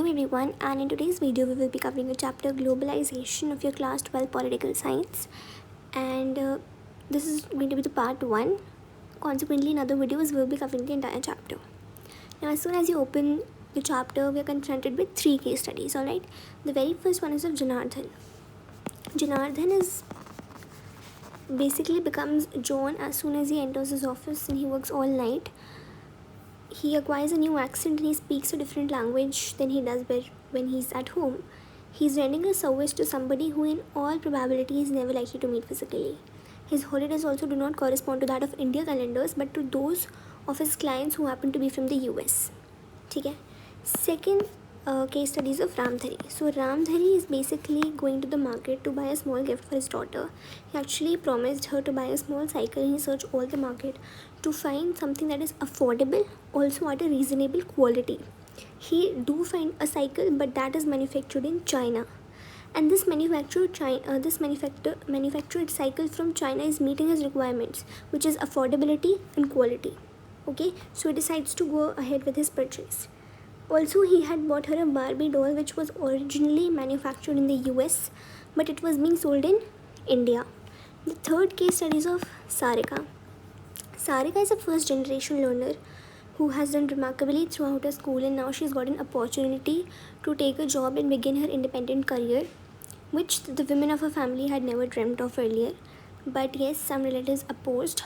everyone, and in today's video we will be covering a chapter globalization of your class 12 political science, and this is going to be the part 1. Consequently, in other videos we will be covering the entire chapter. Now as soon as you open the chapter, we are confronted with 3 case studies. Alright, the very first one is of Janardhan. Janardhan is basically becomes John as soon as he enters his office, and he works all night. He acquires a new accent and he speaks a different language than he does when he's at home. He's rendering a service to somebody who in all probability is never likely to meet physically. His holidays also do not correspond to that of India calendars but to those of his clients who happen to be from the US. Okay? Second case studies of Ramdhari. So Ramdhari is basically going to the market to buy a small gift for his daughter. He actually promised her to buy a small cycle and he searched all the market to find something that is affordable, also at a reasonable quality. He do find a cycle, but that is manufactured in China, and this manufactured cycle from China is meeting his requirements, which is affordability and quality. Okay, so he decides to go ahead with his purchase. Also, he had bought her a Barbie doll which was originally manufactured in the US, but it was being sold in India. The third case study is of Sarika. Sarika is a first generation learner who has done remarkably throughout her school, and now she's got an opportunity to take a job and begin her independent career, which the women of her family had never dreamt of earlier. But yes, some relatives opposed,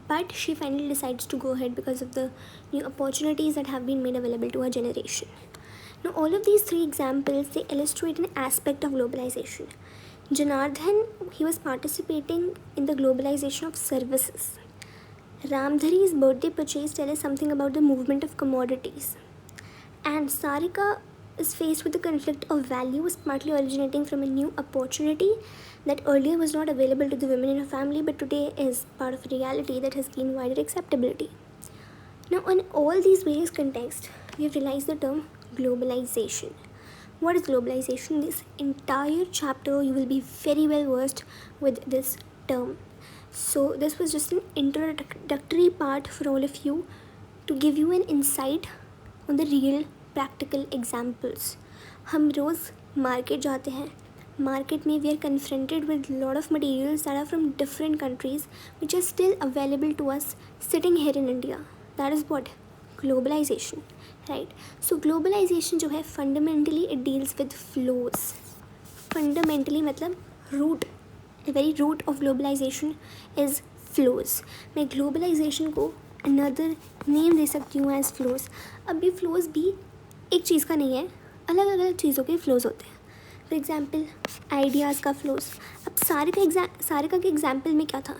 but she finally decides to go ahead because of the new opportunities that have been made available to her generation. Now all of these 3 examples, they illustrate an aspect of globalization. Janardhan, he was participating in the globalization of services. Ramdhari's birthday purchase tells us something about the movement of commodities. And Sarika is faced with the conflict of values, partly originating from a new opportunity that earlier was not available to the women in her family, but today is part of a reality that has gained wider acceptability. Now, in all these various contexts, we have realized the term globalization. What is globalization? This entire chapter, you will be very well versed with this term. So this was just an introductory part for all of you to give you an insight on the real practical examples. हम रोज़ market जाते हैं. Market में we are confronted with lot of materials that are from different countries which are still available to us sitting here in India. That is what? Globalization. Right? So globalization जो है fundamentally it deals with flows. Fundamentally मतलब root. The very root of globalization is flows. मैं globalization को another name दे सकती हूँ as flows. अब ये flows भी एक चीज़ का नहीं है, अलग अलग चीज़ों के flows होते हैं. फॉर एग्जाम्पल आइडियाज़ का फ्लोज. अब सारिका के एग्जाम्पल में क्या था?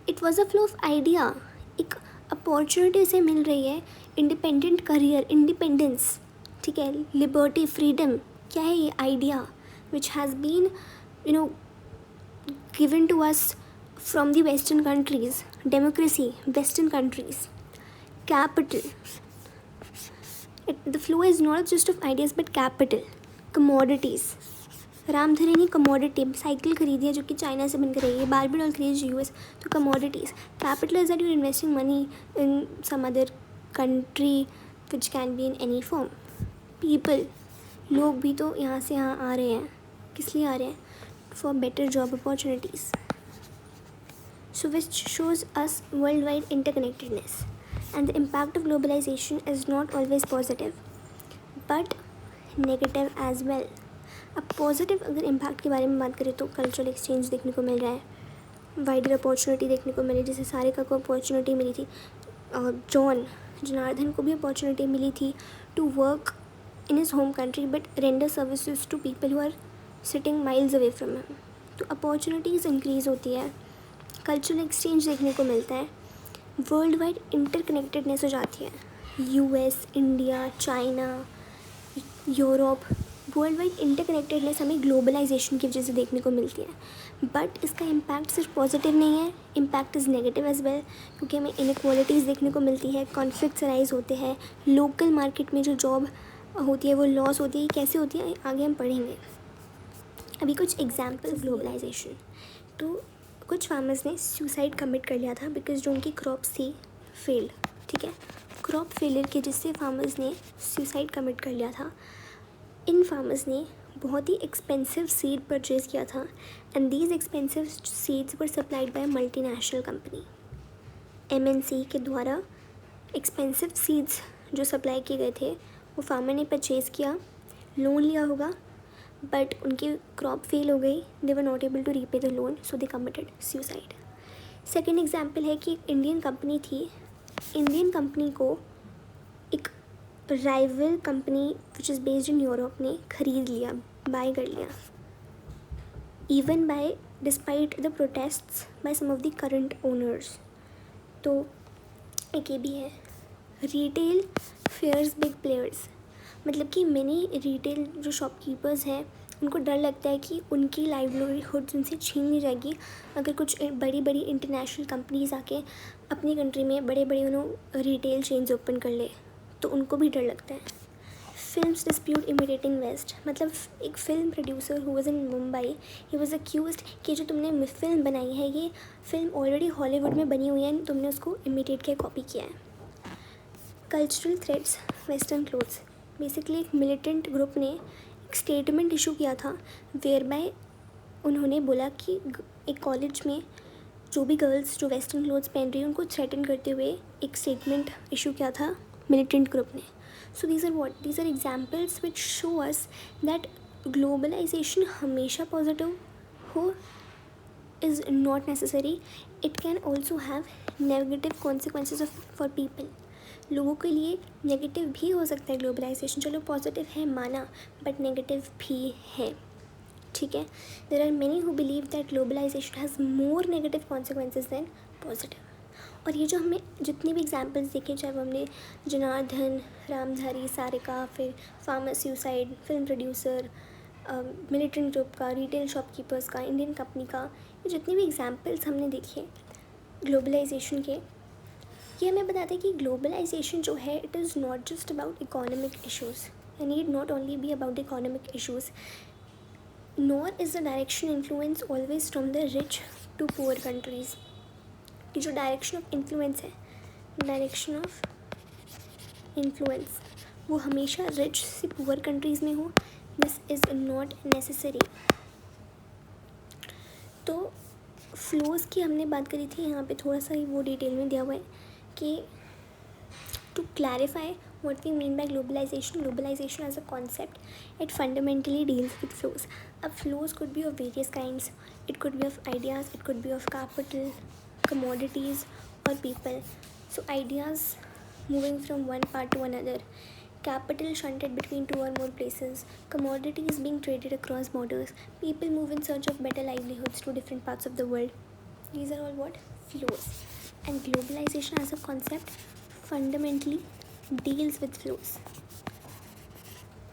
It was a flow of idea. एक अपॉर्चुनिटी से मिल रही है इंडिपेंडेंट करियर, इंडिपेंडेंस, ठीक है, लिबर्टी, फ्रीडम. क्या है ये idea which has been given to us from the western countries, democracy, western countries, capital. The flow is not just of ideas but capital, commodities. Ramdhari ने commodity cycle खरीदी है जो कि चाइना से बनकर रही है, बारबी डॉल खरीदी US. तो commodities. Capital is that you are investing money in some other country which can be in any form. People, लोग भी तो यहाँ से यहाँ आ रहे हैं. किस लिए आ रहे हैं? For better job opportunities. So which shows us world wide interconnectedness. And the impact of globalisation is not always positive but negative as well. अब पॉजिटिव अगर इम्पैक्ट के बारे में बात करें तो कल्चरल एक्सचेंज देखने को मिल रहा है, वाइडर अपॉर्चुनिटी देखने को मिली, जैसे सारिका को अपॉर्चुनिटी मिली थी, और जनार्दन को भी अपॉर्चुनिटी मिली थी to work in his home country but render services to people who are sitting miles away from him. तो अपॉर्चुनिटीज़ इंक्रीज़ होती है, कल्चरल एक्सचेंज देखने को मिलता है, वर्ल्ड वाइड इंटरकनेक्टेडनेस हो जाती है. US, India, China, Europe, world wide interconnectedness हमें ग्लोबलाइजेशन की वजह से देखने को मिलती है. बट इसका इम्पैक्ट सिर्फ पॉजिटिव नहीं है, impact is negative as well, क्योंकि हमें इनक्वालिटीज़ देखने को मिलती है, कॉन्फ्लिक्ट्स राइज होते हैं, लोकल मार्केट में जो जॉब होती है वो लॉस होती है. कैसे होती है आगे हम पढ़ेंगे. अभी कुछ एग्जाम्पल्स ग्लोबलाइजेशन. तो कुछ फार्मर्स ने सुसाइड कमिट कर लिया था बिकॉज जो उनकी क्रॉप्स थी फेल्ड. ठीक है, क्रॉप फेलियर की वजह से फार्मर्स ने सुसाइड कमिट कर लिया था. इन फार्मर्स ने बहुत ही एक्सपेंसिव सीड परचेज़ किया था and these expensive seeds were supplied by multinational company. MNC के द्वारा एक्सपेंसिव सीड्स जो सप्लाई किए गए थे वो फार्मर ने परचेज़ किया, लोन लिया होगा, बट उनकी क्रॉप फेल हो गई, they were not able to repay the loan, so they committed suicide. Second example है कि इंडियन कंपनी थी, इंडियन कंपनी को एक rival company which is based in Europe ने खरीद लिया, बाय कर लिया, even buy despite the protests by some of the current owners. तो एक ये भी है, रिटेल फेयर्स बिग प्लेयर्स, मतलब कि मैनी रिटेल जो शॉपकीपर्स हैं उनको डर लगता है कि उनकी लाइवलीहुड उनसे छीन ली जाएगी अगर कुछ बड़ी बड़ी इंटरनेशनल कंपनीज आके अपनी कंट्री में बड़े बड़े रिटेल चेन्स ओपन कर ले, तो उनको भी डर लगता है। फिल्म्स डिस्प्यूट इमिटेटिंग वेस्ट, मतलब एक film producer who was in Mumbai, he was accused कि जो तुमने फिल्म बनाई है ये फिल्म ऑलरेडी हॉलीवुड में बनी हुई है, तुमने उसको इमिटेट किया, कॉपी किया है। Cultural threats western clothes, basically एक मिलिटेंट ग्रुप ने एक स्टेटमेंट इशू किया था वेयर बाय उन्होंने बोला कि एक कॉलेज में जो भी गर्ल्स जो वेस्टर्न क्लोथ्स पहन रही हैं उनको थ्रेटन करते हुए एक स्टेटमेंट इशू किया था मिलिटेंट ग्रुप ने। So these are examples which show us that globalisation हमेशा पॉजिटिव हो is not necessary, it can also have negative consequences for people. लोगों के लिए नेगेटिव भी हो सकता है ग्लोबलाइजेशन, चलो पॉजिटिव है माना, बट नेगेटिव भी है, ठीक है। There are many who believe that globalisation has more negative consequences than positive. और ये जो हमें जितने भी एग्जाम्पल्स देखे, चाहे वो हमने जनार्दन, रामधारी, सारिका, फिर farmer suicide, film producer, militant group का, रिटेल शॉपकीपर्स का, इंडियन कंपनी का, ये जितने भी एग्जाम्पल्स हमने देखे ग्लोबलाइजेशन के, ये हमें बताते हैं कि ग्लोबलाइजेशन जो है it is not just about economic issues, and it not only be about economic issues, nor is the direction influence always from the rich to poor countries. कि जो डायरेक्शन ऑफ इन्फ्लुएंस है, direction of influence वो हमेशा rich से poor countries में हो, this is not necessary. तो flows की हमने बात करी थी, यहाँ पे थोड़ा सा ही वो डिटेल में दिया हुआ है कि to clarify what we mean by globalization as a concept, it fundamentally deals with flows. Flows could be of various kinds, it could be of ideas, it could be of capital, commodities or people. So ideas moving from one part to another, capital shunted between two or more places, commodities being traded across borders, people move in search of better livelihoods to different parts of the world. These are all what? Flows. And globalization as a concept fundamentally deals with flows,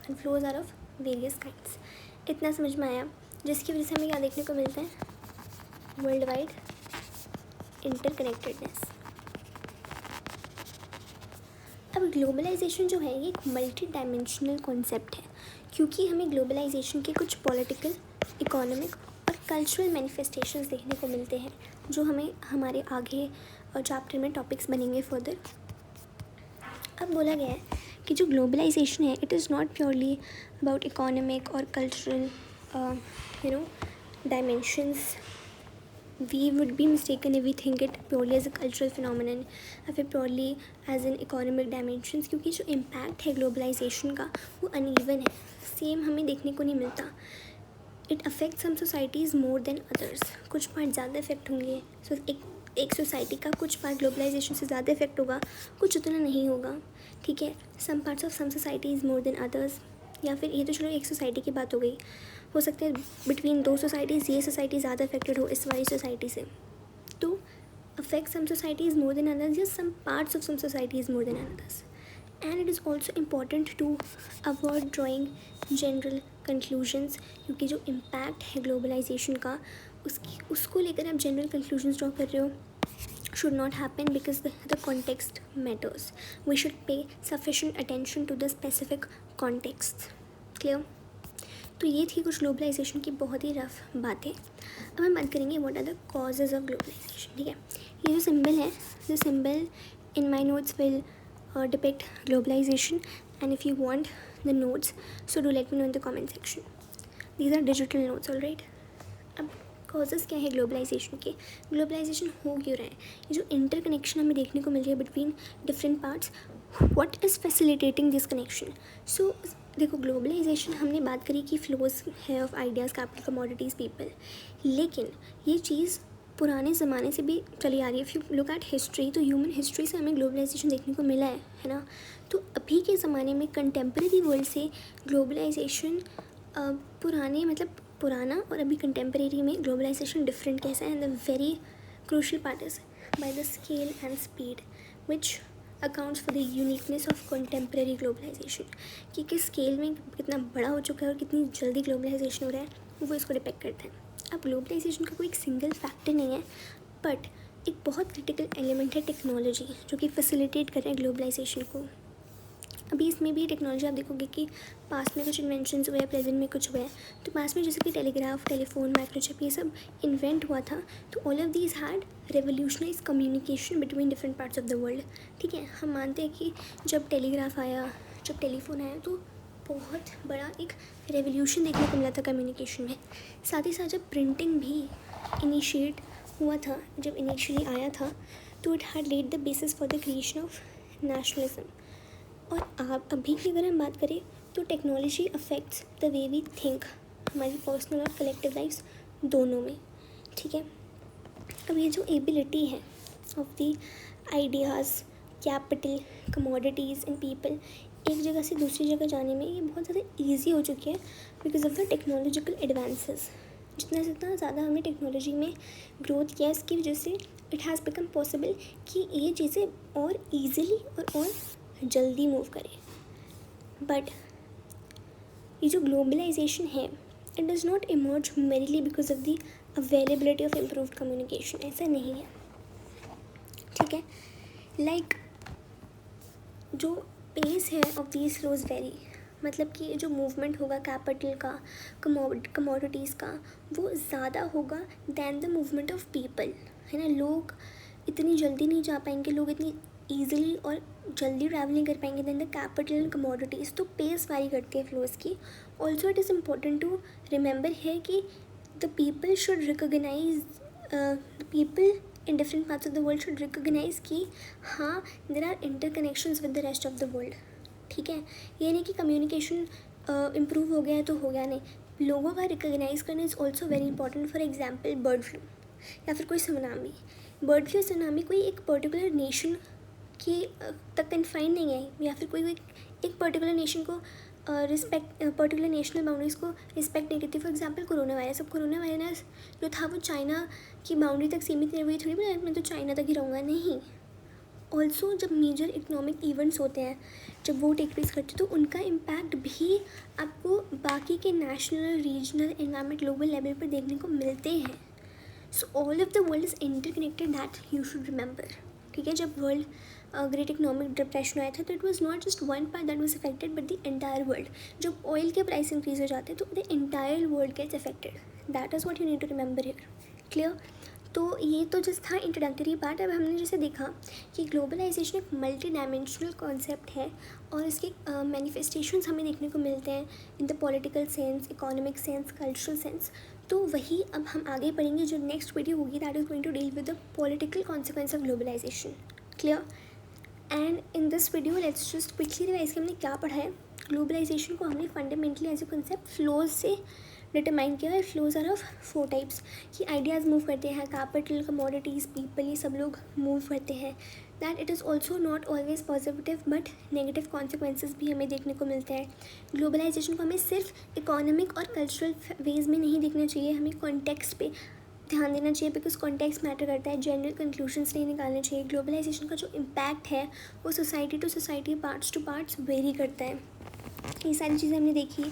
and flows are of various kinds. इतना समझ में आया, जिसकी वजह से हमें क्या देखने को मिलता है? World wide interconnectedness. अब ग्लोबलाइजेशन जो है ये एक मल्टी डायमेंशनल कॉन्सेप्ट है, क्योंकि हमें ग्लोबलाइजेशन के कुछ पॉलिटिकल, इकोनॉमिक और कल्चरल मैनिफेस्टेशंस देखने को मिलते हैं, जो हमें हमारे आगे चैप्टर में टॉपिक्स बनेंगे फर्दर। अब बोला गया है कि जो ग्लोबलाइजेशन है it is not purely about economic और cultural dimensions. We would be mistaken if we think it purely as a cultural phenomenon या फिर purely as an economic dimensions, क्योंकि जो इम्पैक्ट है ग्लोबलाइजेशन का वो अनइवन है, सेम हमें देखने को नहीं मिलता। It affect some societies more than others, कुछ पार्ट ज़्यादा इफेक्ट होंगे, सो एक सोसाइटी का कुछ पार्ट ग्लोबलाइजेशन से ज़्यादा इफेक्ट होगा, कुछ उतना नहीं होगा, ठीक है। Some parts of some societies more than others, या फिर ये तो चलो एक सोसाइटी की बात हो गई, हो सकता है बिटवीन दो सोसाइटीज़ ये सोसाइटी ज़्यादा अफेक्टेड हो इस वाली सोसाइटी से, तो affect some societies more than others या some parts of some societies more than others. And it is also important to avoid drawing general conclusions, क्योंकि जो इम्पैक्ट है ग्लोबलाइजेशन का उसको लेकर आप जनरल कंक्लूजन्स ड्रॉ कर रहे हो should not happen, because the context matters. We should pay sufficient attention to the specific context. Clear? तो ये थी कुछ ग्लोबलाइजेशन की बहुत ही रफ बातें। अब हम बात करेंगे what are the causes of globalisation, ठीक है। ये जो सिंबल है, the symbol in my notes will depict globalization, and if you want the notes, so do let me know in the comment section. These are digital notes, all right. अब causes क्या है globalisation के, globalisation हो क्यों रहा है, ये जो इंटरकनेक्शन हमें देखने को मिल रही है between different parts, what is facilitating this connection. So देखो, ग्लोबलाइजेशन हमने बात करी कि फ्लोज है of ideas, capital, commodities, people, लेकिन ये चीज़ पुराने ज़माने से भी चली आ रही है. If you look at history, तो ह्यूमन हिस्ट्री से हमें ग्लोबलाइजेशन देखने को मिला है ना. तो अभी के ज़माने में कंटेम्प्रेरी वर्ल्ड से ग्लोबलाइजेशन पुराने मतलब पुराना और अभी कंटेम्प्रेरी में ग्लोबलाइजेशन डिफरेंट कैसा है. And the very crucial part is by the scale and speed which accounts for the uniqueness of contemporary globalisation, कि किस स्केल में कितना बड़ा हो चुका है और कितनी जल्दी ग्लोबलाइजेशन हो रहा है, वो इसको डिपेक्ट करता है. अब ग्लोबलाइजेशन का कोई एक सिंगल फैक्टर नहीं है, बट एक बहुत क्रिटिकल एलिमेंट है टेक्नोलॉजी, जो कि फैसिलिटेट कर रहा है ग्लोबलाइजेशन को. अभी इसमें भी टेक्नोलॉजी आप देखोगे कि पास्ट में कुछ इन्वेंशंस हुए हैं, प्रेजेंट में कुछ हुए हैं. तो पास्ट में जैसे कि टेलीग्राफ, टेलीफोन, माइक्रोचिप, ये सब इन्वेंट हुआ था. तो all of these had revolutionise communication between different parts of the world. ठीक है, हम मानते हैं कि जब टेलीग्राफ आया, जब टेलीफोन आया, तो बहुत बड़ा एक रेवोल्यूशन देखने को मिला था कम्युनिकेशन में. साथ ही साथ जब प्रिंटिंग भी इनिशिएट हुआ था, जब इनिशियली आया था, तो it had laid the basis for the creation of nationalism. और आप अभी की अगर हम बात करें तो technology affects the way we think, हमारी पर्सनल और कलेक्टिव लाइफ्स दोनों में. ठीक है, अब ये जो एबिलिटी है of the ideas, capital, commodities and people एक जगह से दूसरी जगह जाने में, ये बहुत ज़्यादा ईजी हो चुकी है because of the technological advances. जितना ज़्यादा हमने टेक्नोलॉजी में ग्रोथ किया, इसकी वजह से इट हैज़ बिकम पॉसिबल कि ये चीज़ें और ईजीली और जल्दी मूव करें. बट ये जो ग्लोबलाइजेशन है, it does not emerge merrily because of the availability of improved communication. ऐसा नहीं है. ठीक है, लाइक जो पेस है ऑफ दीज फ्लोज वेरी, मतलब कि जो मूवमेंट होगा कैपिटल का, कमोडिटीज़ का, वो ज़्यादा होगा than the movement of people, है ना. लोग इतनी जल्दी नहीं जा पाएंगे, लोग इतनी ईजिली और जल्दी ट्रैवलिंग कर पाएंगे than the capital and commodities. तो पेस वारी करती है फ्लोज की. Also it is important to remember है कि the people should recognise, the people in different parts of the world should recognise कि हाँ, there are interconnections with the rest of the world. ठीक है, ये नहीं कि कम्युनिकेशन इम्प्रूव हो गया है तो हो गया, नहीं. लोगों का रिकोगनाइज करना is also very important. For example bird flu या फिर कोई सुनामी. बर्ड फ्लू, सुनामी कोई एक पर्टिकुलर नेशन की तक कन्फाइन नहीं है, या फिर कोई एक पर्टिकुलर नेशन को रिस्पेक्ट, पर्टिकुलर नेशनल बाउंड्रीज़ को रिस्पेक्ट नहीं करती. For example corona virus. अब कोरोना वायरस जो था वो चाइना की बाउंड्री तक सीमित नहीं हुई, थोड़ी बोला मैं तो चाइना तक ही रहूँगा, नहीं. ऑल्सो जब मेजर इकोनॉमिक इवेंट्स होते हैं, जब वो टेक प्लेस करते हैं, तो उनका इम्पैक्ट भी आपको बाकी के national, regional, environment, global level पर देखने को मिलते हैं. So all of the world is interconnected, that you should remember. ठीक है, जब वर्ल्ड ग्रेट इकोनॉमिक डिप्रेशन आया था, तो it was not just one part that was affected but the entire world. जब ऑयल के प्राइस इंक्रीज हो जाते हैं तो the entire world gets affected. That is what you need to remember here. Clear. तो ये तो जस्ट था इंट्रोडक्टरी पार्ट. अब हमने जैसे देखा कि ग्लोबलाइजेशन एक मल्टी डायमेंशनल कॉन्सेप्ट है और इसके मैनिफेस्टेशंस हमें देखने को मिलते हैं in the political sense, economic sense, cultural sense. तो वही अब हम आगे पढ़ेंगे. जो नेक्स्ट वीडियो होगी that is going to deal with the political consequence of globalisation. Clear. And in this video let's just quickly revise कि हमने क्या पढ़ा है. ग्लोबलाइजेशन को हमने fundamentally as a concept flows से डिटरमाइन किया है. फ्लोज आर ऑफ 4 टाइप्स कि आइडियाज़ मूव करते हैं, कैपिटल, कमोडिटीज़, पीपल, ये सब लोग मूव करते हैं. That it is also not always positive but negative consequences भी हमें देखने को मिलते हैं. ग्लोबलाइजेशन को हमें सिर्फ इकोनॉमिक और कल्चरल वेज में नहीं देखना चाहिए, हमें कॉन्टेक्स्ट पे ध्यान देना चाहिए बिकॉज कॉन्टेक्स्ट मैटर करता है. जनरल कंक्लूजन्स नहीं निकालने चाहिए. ग्लोबलाइजेशन का जो इम्पैक्ट है वो society to society, parts to parts vary करता है. ये सारी चीज़ें हमने देखी.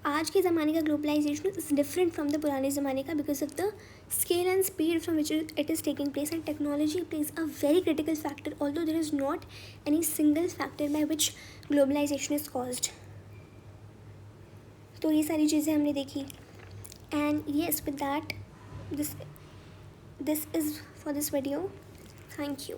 आज के ज़माने का globalisation is different from the पुराने ज़माने का because of the scale and speed from which it is taking place. And technology plays a very critical factor although there is not any single factor by which globalisation is caused. तो ये सारी चीज़ें हमने देखी. And yes, with that this is for this video. Thank you.